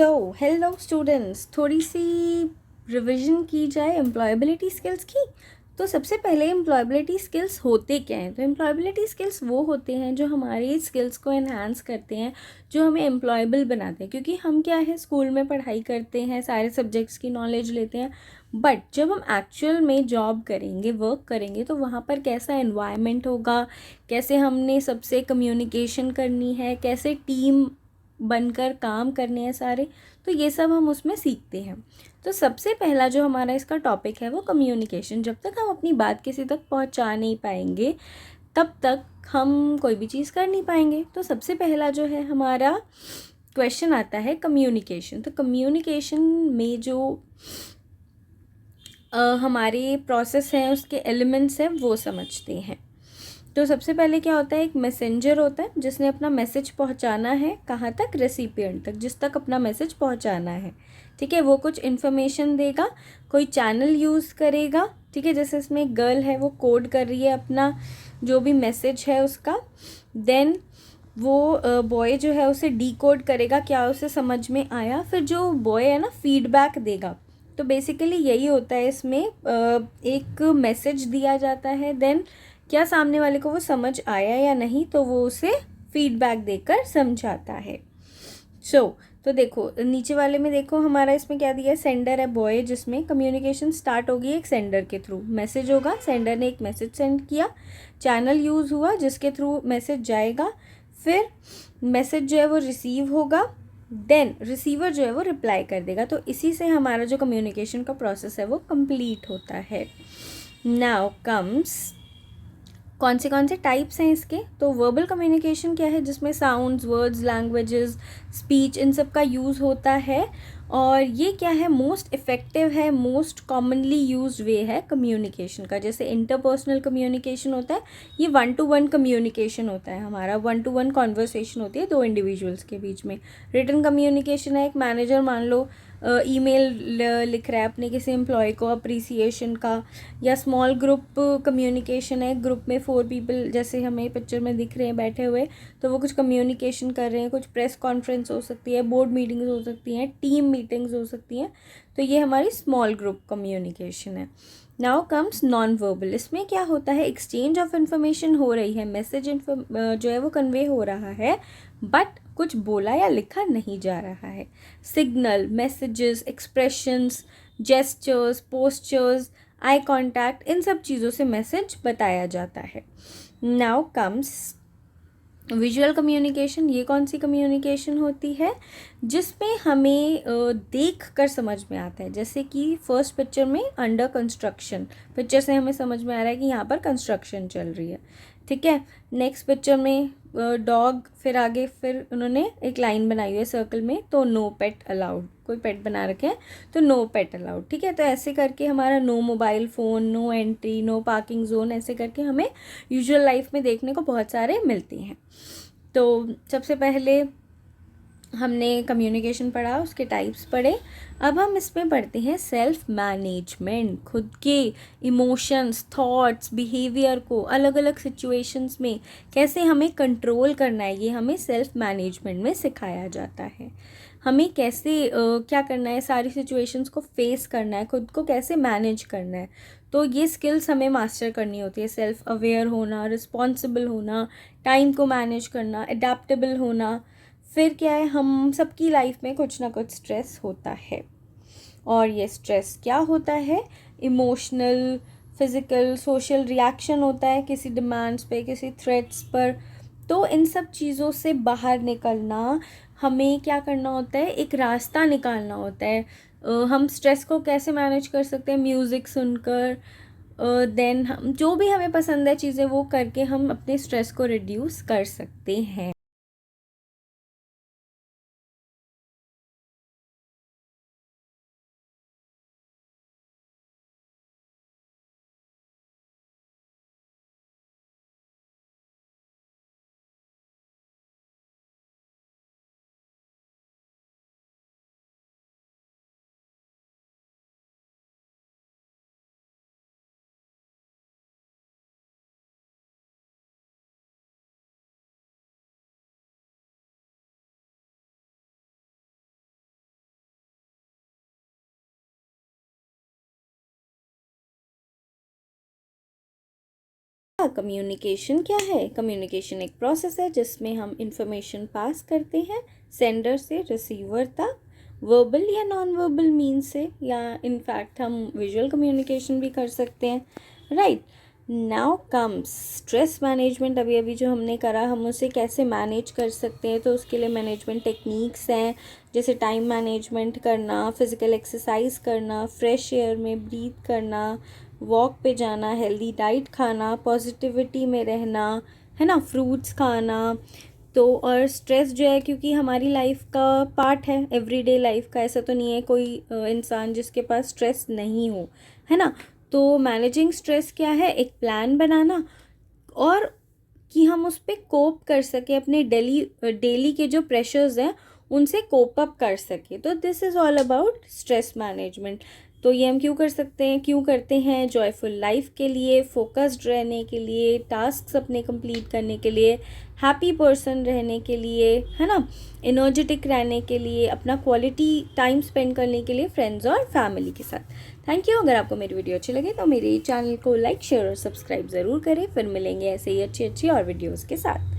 Hello students, थोड़ी सी revision की जाए एम्प्लॉयबिलिटी स्किल्स की। तो सबसे पहले एम्प्लॉयबिलिटी स्किल्स होते क्या हैं? तो एम्प्लॉयबिलिटी स्किल्स वो होते हैं जो हमारी स्किल्स को एनहांस करते हैं, जो हमें एम्प्लॉयबल बनाते हैं। क्योंकि हम क्या है, स्कूल में पढ़ाई करते हैं, सारे सब्जेक्ट्स की नॉलेज लेते हैं, बट जब हम एक्चुअल में जॉब करेंगे, वर्क करेंगे, तो वहाँ पर कैसा एनवायरनमेंट होगा, कैसे हमने सबसे कम्युनिकेशन करनी है, कैसे टीम बनकर काम करने हैं सारे, तो ये सब हम उसमें सीखते हैं। तो सबसे पहला जो हमारा इसका टॉपिक है वो कम्युनिकेशन। जब तक हम अपनी बात किसी तक पहुंचा नहीं पाएंगे, तब तक हम कोई भी चीज़ कर नहीं पाएंगे। तो सबसे पहला जो है हमारा क्वेश्चन आता है कम्युनिकेशन। तो कम्युनिकेशन में जो हमारे प्रोसेस हैं, उसके एलिमेंट्स हैं, वो समझते हैं। तो सबसे पहले क्या होता है, एक मैसेंजर होता है जिसने अपना मैसेज पहुंचाना है, कहाँ तक? रेसिपिएंट तक, जिस तक अपना मैसेज पहुंचाना है। ठीक है, वो कुछ इन्फॉर्मेशन देगा, कोई चैनल यूज़ करेगा। ठीक है, जैसे इसमें एक गर्ल है, वो कोड कर रही है अपना जो भी मैसेज है उसका। देन वो बॉय जो है उसे डीकोड करेगा, क्या उसे समझ में आया। फिर जो बॉय है ना, फीडबैक देगा। तो बेसिकली यही होता है इसमें, एक मैसेज दिया जाता है, देन क्या सामने वाले को वो समझ आया या नहीं, तो वो उसे फीडबैक देकर समझाता है। तो देखो नीचे वाले में, देखो हमारा इसमें क्या दिया है, सेंडर है बॉय, जिसमें कम्युनिकेशन स्टार्ट होगी एक सेंडर के थ्रू। मैसेज होगा, सेंडर ने एक मैसेज सेंड किया, चैनल यूज़ हुआ जिसके थ्रू मैसेज जाएगा, फिर मैसेज जो है वो रिसीव होगा, देन रिसीवर जो है वो रिप्लाई कर देगा। तो इसी से हमारा जो कम्युनिकेशन का प्रोसेस है वो कंप्लीट होता है। नाउ कम्स कौन से टाइप्स हैं इसके। तो वर्बल कम्युनिकेशन क्या है, जिसमें साउंड्स, वर्ड्स, लैंग्वेजेस, स्पीच, इन सब का यूज़ होता है। और ये क्या है, मोस्ट इफ़ेक्टिव है, मोस्ट कॉमनली यूज्ड वे है कम्युनिकेशन का। जैसे इंटरपर्सनल कम्युनिकेशन होता है, ये 1-to-1 कम्युनिकेशन होता है हमारा, 1-to-1 कॉन्वर्सेशन होती है दो इंडिविजुअल्स के बीच में। रिटन कम्युनिकेशन है, एक मैनेजर मान लो ईमेल लिख रहा है अपने किसी एम्प्लॉय को अप्रिसिएशन का। या स्मॉल ग्रुप कम्युनिकेशन है, ग्रुप में 4 पीपल जैसे हमें पिक्चर में दिख रहे हैं बैठे हुए, तो वो कुछ कम्युनिकेशन कर रहे हैं। कुछ प्रेस कॉन्फ्रेंस हो सकती है, बोर्ड मीटिंग्स हो सकती हैं, टीम मीटिंग्स हो सकती हैं। तो ये हमारी स्मॉल ग्रुप कम्युनिकेशन है। Now comes non verbal. इसमें क्या होता है, एक्सचेंज ऑफ इन्फॉर्मेशन हो रही है, मैसेज जो है वो कन्वे हो रहा है, बट कुछ बोला या लिखा नहीं जा रहा है। Signal, messages, expressions, gestures, postures, eye contact, इन सब चीज़ों से मैसेज बताया जाता है। Now comes visual communication. ये कौन सी कम्युनिकेशन होती है, जिसमें हमें देख कर समझ में आता है। जैसे कि फर्स्ट पिक्चर में अंडर कंस्ट्रक्शन, पिक्चर से हमें समझ में आ रहा है कि यहाँ पर कंस्ट्रक्शन चल रही है। ठीक है, नेक्स्ट पिक्चर में डॉग, फिर आगे फिर उन्होंने एक लाइन बनाई हुई है सर्कल में, तो नो पेट अलाउड, कोई पेट बना रखे हैं तो नो पेट अलाउड। ठीक है, तो ऐसे करके हमारा no mobile phone, no entry, no parking zone, ऐसे करके हमें यूजुअल लाइफ में देखने को बहुत सारे मिलते हैं। तो सबसे पहले हमने कम्युनिकेशन पढ़ा, उसके टाइप्स पढ़े। अब हम इसमें पढ़ते हैं सेल्फ मैनेजमेंट, खुद के इमोशंस, थॉट्स, बिहेवियर को अलग अलग सिचुएशंस में कैसे हमें कंट्रोल करना है, ये हमें सेल्फ मैनेजमेंट में सिखाया जाता है। हमें कैसे क्या करना है, सारी सिचुएशंस को फेस करना है, खुद को कैसे मैनेज करना है। तो ये स्किल्स हमें मास्टर करनी होती है, सेल्फ अवेयर होना, रिस्पॉन्सिबल होना, टाइम को मैनेज करना, अडेप्टेबल होना। फिर क्या है, हम सबकी लाइफ में कुछ ना कुछ स्ट्रेस होता है, और ये स्ट्रेस क्या होता है, इमोशनल, फिज़िकल, सोशल रिएक्शन होता है किसी डिमांड्स पे, किसी थ्रेट्स पर। तो इन सब चीज़ों से बाहर निकलना, हमें क्या करना होता है, एक रास्ता निकालना होता है। हम स्ट्रेस को कैसे मैनेज कर सकते हैं, म्यूज़िक सुनकर, देन हम जो भी हमें पसंद है चीज़ें वो करके हम अपने स्ट्रेस को रिड्यूस कर सकते हैं। कम्युनिकेशन क्या है? कम्युनिकेशन एक प्रोसेस है जिसमें हम इंफॉर्मेशन पास करते हैं सेंडर से रिसीवर तक, वर्बल या नॉन वर्बल मीन से, या इनफैक्ट हम विजुअल कम्युनिकेशन भी कर सकते हैं, right. Now comes stress management. अभी जो हमने करा, हम उसे कैसे मैनेज कर सकते हैं, तो उसके लिए मैनेजमेंट टेक्निक्स हैं, जैसे टाइम मैनेजमेंट करना, फिज़िकल एक्सरसाइज करना, फ्रेश एयर में ब्रीथ करना, वॉक पे जाना, हेल्दी डाइट खाना, पॉजिटिविटी में रहना, है ना, फ्रूट्स खाना। तो और स्ट्रेस जो है, क्योंकि हमारी लाइफ का पार्ट है, एवरीडे लाइफ का, ऐसा तो नहीं है कोई इंसान जिसके पास स्ट्रेस नहीं हो, है ना। तो मैनेजिंग स्ट्रेस क्या है? एक प्लान बनाना, और कि हम उस पर कोप कर सके, अपने डेली के जो प्रेशर्स हैं उनसे कोप अप कर सके। तो this is all about stress management. तो ये हम क्यों करते हैं? जॉयफुल लाइफ के लिए, फोकस्ड रहने के लिए, टास्क्स अपने कंप्लीट करने के लिए, हैप्पी पर्सन रहने के लिए, है ना, एनर्जेटिक रहने के लिए, अपना क्वालिटी टाइम स्पेंड करने के लिए फ्रेंड्स और फैमिली के साथ। Thank you. अगर आपको मेरी वीडियो अच्छी लगे तो मेरे चैनल को लाइक, शेयर और सब्सक्राइब ज़रूर करें। फिर मिलेंगे ऐसे ही अच्छी और वीडियोज़ के साथ।